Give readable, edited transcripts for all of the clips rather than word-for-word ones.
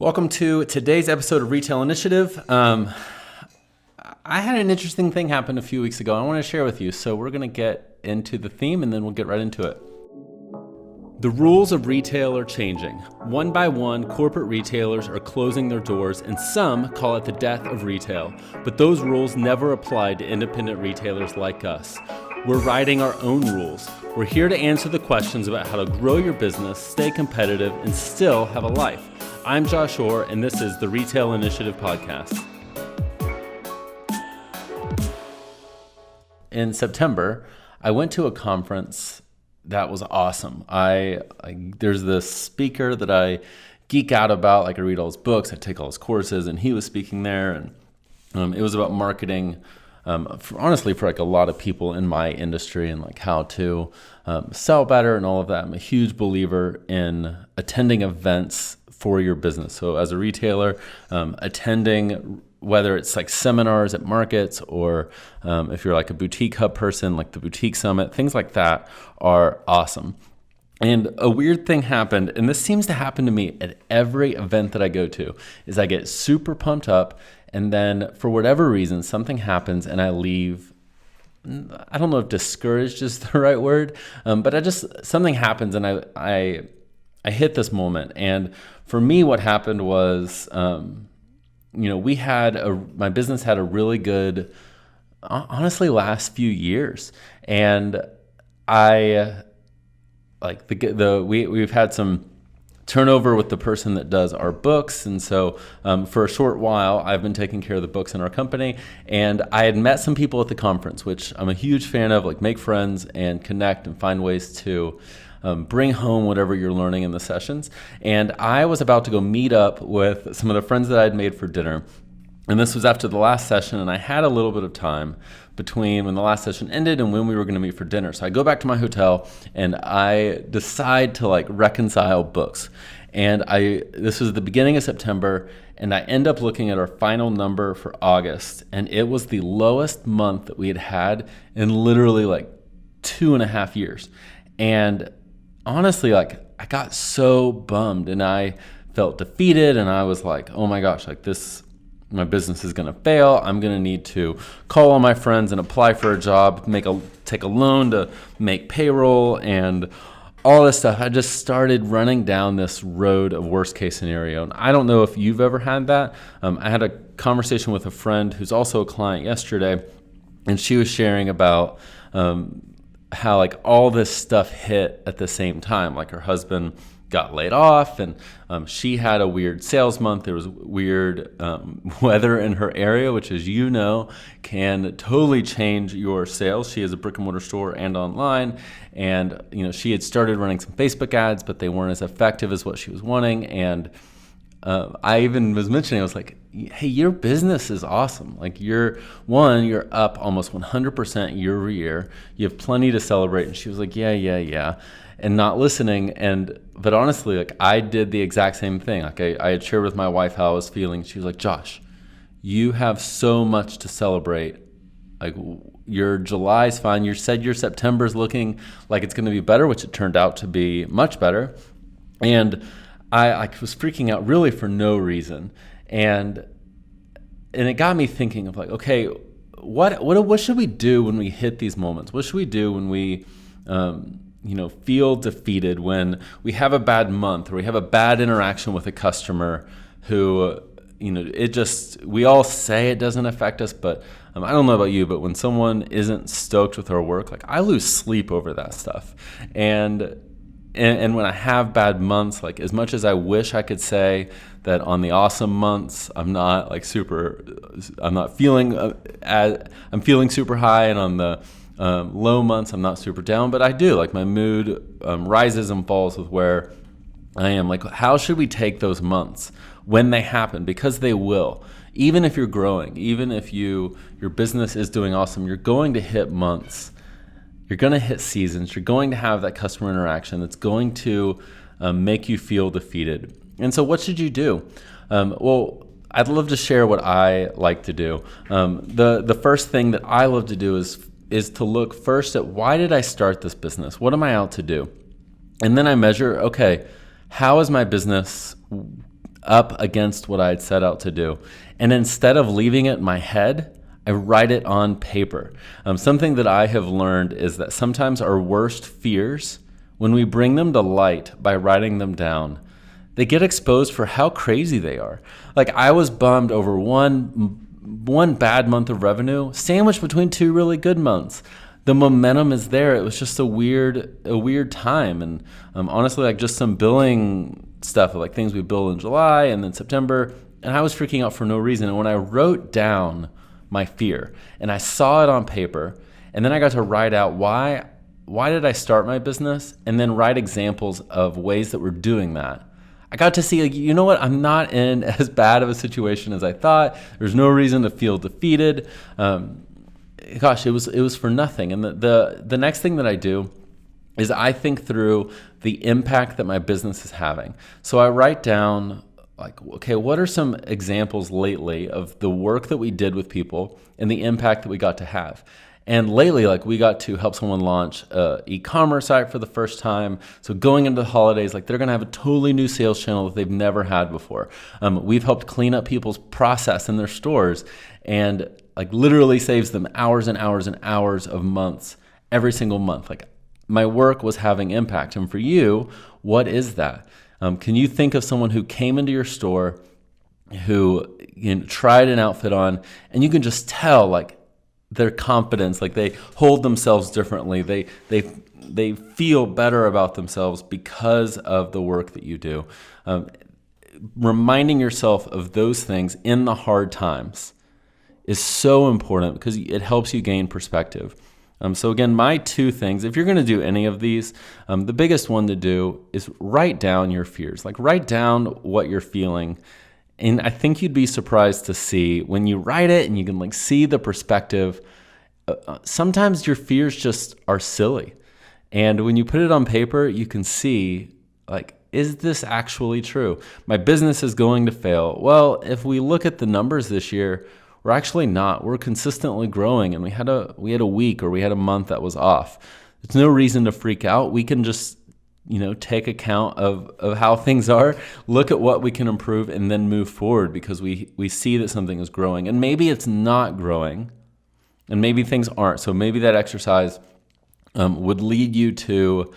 Welcome to today's episode of Retail Initiative. I had an interesting thing happen a few weeks ago. I want to share with you. So we're going to get into the theme and then we'll get right into it. The rules of retail are changing. One by one, corporate retailers are closing their doors, and some call it the death of retail. But those rules never apply to independent retailers like us. We're writing our own rules. We're here to answer the questions about how to grow your business, stay competitive, and still have a life. I'm Josh Orr, and this is the Retail Initiative Podcast. In September, I went to a conference that was awesome. There's this speaker that I geek out about. Like, I read all his books, I take all his courses, and he was speaking there. And it was about marketing, for like a lot of people in my industry, and like how to sell better and all of that. I'm a huge believer in attending events for your business. So as a retailer, attending, whether it's like seminars at markets or if you're like a boutique hub person, like the Boutique Summit, things like that are awesome. And a weird thing happened, and this seems to happen to me at every event that I go to, is I get super pumped up, and then for whatever reason, something happens and I leave. I don't know if discouraged is the right word, but something happens and I hit this moment. And for me, what happened was, my business had a really good, honestly, last few years. And we've had some turnover with the person that does our books. And so for a short while, I've been taking care of the books in our company. And I had met some people at the conference, which I'm a huge fan of, like make friends and connect and find ways to bring home whatever you're learning in the sessions. And I was about to go meet up with some of the friends that I had made for dinner. And this was after the last session, and I had a little bit of time between when the last session ended and when we were going to meet for dinner. So I go back to my hotel and I decide to reconcile books. And this was the beginning of September, and I end up looking at our final number for August, and it was the lowest month that we had had in literally 2.5 years. And honestly, I got so bummed and I felt defeated, and I was like, oh my gosh, my business is going to fail. I'm going to need to call all my friends and apply for a job, take a loan to make payroll and all this stuff. I just started running down this road of worst case scenario. And I don't know if you've ever had that. I had a conversation with a friend who's also a client yesterday, and she was sharing about how all this stuff hit at the same time. Like, her husband got laid off, and she had a weird sales month. There was weird weather in her area, which, as you know, can totally change your sales. She has a brick and mortar store and online, and she had started running some Facebook ads, but they weren't as effective as what she was wanting. And I even was mentioning, I was like, hey, your business is awesome. You're up almost 100% year over year. You have plenty to celebrate. And she was like, yeah. And not listening. But honestly, I did the exact same thing. I had shared with my wife how I was feeling. She was like, Josh, you have so much to celebrate. Your July's fine. You said your September's looking like it's going to be better, which it turned out to be much better. And I was freaking out really for no reason. And it got me thinking of okay, what should we do when we hit these moments? What should we do when we feel defeated, when we have a bad month or we have a bad interaction with a customer who, we all say it doesn't affect us, but I don't know about you, but when someone isn't stoked with our work, I lose sleep over that stuff. And when I have bad months, as much as I wish I could say that on the awesome months, I'm not feeling I'm feeling super high, and on the low months, I'm not super down, but I do. My mood rises and falls with where I am. How should we take those months when they happen? Because they will. Even if you're growing, even if your business is doing awesome, you're going to hit months. You're going to hit seasons. You're going to have that customer interaction that's going to make you feel defeated. And so what should you do? Well, I'd love to share what I like to do. The first thing that I love to do is to look first at, why did I start this business? What am I out to do? And then I measure, okay, how is my business up against what I had set out to do. And instead of leaving it in my head, I write it on paper. Something that I have learned is that sometimes our worst fears, when we bring them to light by writing them down, they get exposed for how crazy they are. Like, I was bummed over one bad month of revenue sandwiched between 2 really good months. The momentum is there. It was just a weird time. And honestly, like, just some billing stuff, like things we bill in July and then September, and I was freaking out for no reason. And when I wrote down my fear and I saw it on paper, and then I got to write out why did I start my business, and then write examples of ways that we're doing that, I got to see, like, you know what, I'm not in as bad of a situation as I thought. There's no reason to feel defeated. Gosh, it was for nothing. And the next thing that I do is I think through the impact that my business is having. So I write down, like, okay, what are some examples lately of the work that we did with people and the impact that we got to have? And lately, like, we got to help someone launch an e-commerce site for the first time. So going into the holidays, like, they're going to have a totally new sales channel that they've never had before. We've helped clean up people's process in their stores, and like literally saves them hours and hours and hours of months every single month. Like, my work was having impact. And for you, what is that? Can you think of someone who came into your store, who, you know, tried an outfit on, and you can just tell, like, their confidence, like, they hold themselves differently. They feel better about themselves because of the work that you do. Reminding yourself of those things in the hard times is so important because it helps you gain perspective. So again, my 2 things, if you're going to do any of these, the biggest one to do is write down your fears. Like, write down what you're feeling. And I think you'd be surprised to see when you write it and you can, like, see the perspective. Sometimes your fears just are silly. And when you put it on paper, you can see, like, is this actually true? My business is going to fail. Well, if we look at the numbers this year, we're actually not. We're consistently growing, and we had a week or we had a month that was off. There's no reason to freak out. We can just, you know, take account of how things are, look at what we can improve, and then move forward because we see that something is growing. And maybe it's not growing, and maybe things aren't. So maybe that exercise would lead you to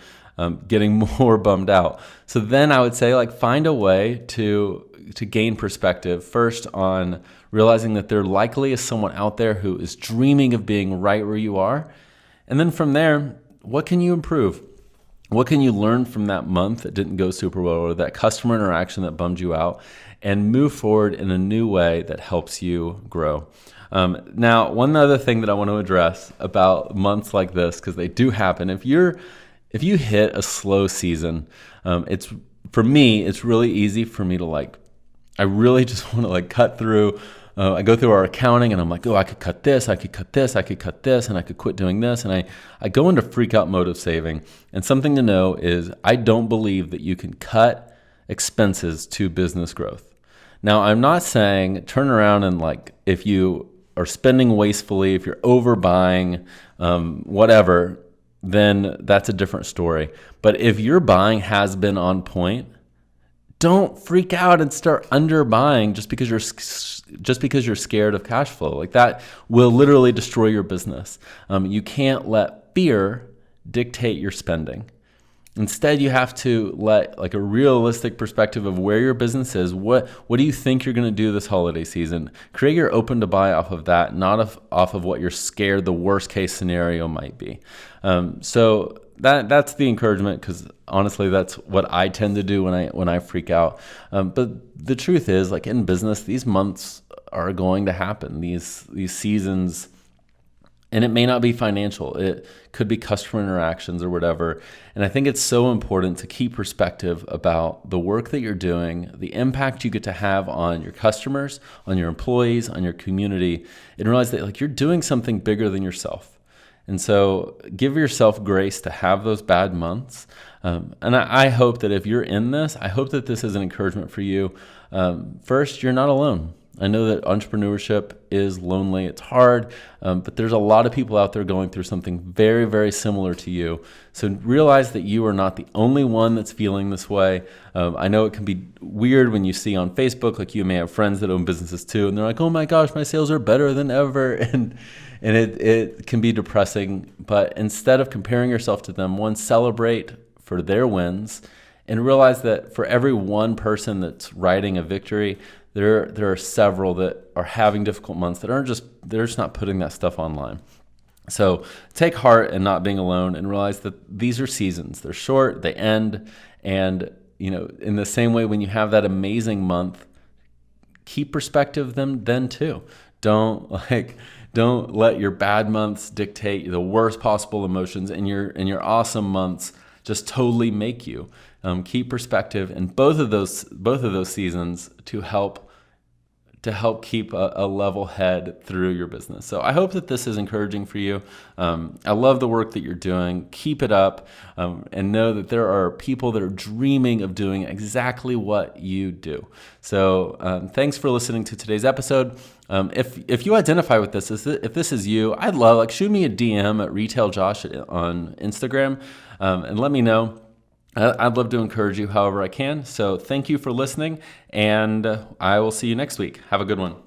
getting more bummed out. So then I would say, like, find a way to gain perspective first on realizing that there likely is someone out there who is dreaming of being right where you are. And then from there, what can you improve? What can you learn from that month that didn't go super well, or that customer interaction that bummed you out, and move forward in a new way that helps you grow? Now, one other thing that I want to address about months like this, because they do happen. If you hit a slow season, for me, it's really easy for me to, like, I really just want to, like, cut through. I go through our accounting and I'm like, oh, I could cut this, I could cut this, I could cut this, and I could quit doing this. And I go into freak out mode of saving. And something to know is I don't believe that you can cut expenses to business growth. Now, I'm not saying turn around and, like, if you are spending wastefully, if you're overbuying, whatever, then that's a different story. But if your buying has been on point, don't freak out and start underbuying just because you're scared of cash flow. Like, that will literally destroy your business. You can't let fear dictate your spending. Instead, you have to let, like, a realistic perspective of where your business is. What do you think you're going to do this holiday season? Create your open to buy off of that, not off of what you're scared the worst case scenario might be. So that's the encouragement, because honestly, that's what I tend to do when I freak out. But the truth is, like, in business, these months are going to happen. These seasons. And it may not be financial. It could be customer interactions or whatever. And I think it's so important to keep perspective about the work that you're doing, the impact you get to have on your customers, on your employees, on your community, and realize that, like, you're doing something bigger than yourself. And so give yourself grace to have those bad months. And I hope that if you're in this, I hope that this is an encouragement for you. First, you're not alone. I know that entrepreneurship is lonely, it's hard, but there's a lot of people out there going through something very, very similar to you. So realize that you are not the only one that's feeling this way. I know it can be weird when you see on Facebook, like you may have friends that own businesses too, and they're like, oh my gosh, my sales are better than ever. And it can be depressing, but instead of comparing yourself to them, one, celebrate for their wins and realize that for every one person that's writing a victory, there are several that are having difficult months that they're just not putting that stuff online. So take heart in not being alone and realize that these are seasons. They're short, they end, and in the same way when you have that amazing month, keep perspective then too. Don't let your bad months dictate the worst possible emotions, and your awesome months just totally make you. Keep perspective in both of those seasons to help keep a level head through your business. So I hope that this is encouraging for you. I love the work that you're doing. Keep it up, and know that there are people that are dreaming of doing exactly what you do. So thanks for listening to today's episode. If you identify with this, if this is you, I'd love, shoot me a DM at RetailJosh on Instagram, and let me know. I'd love to encourage you however I can. So thank you for listening, and I will see you next week. Have a good one.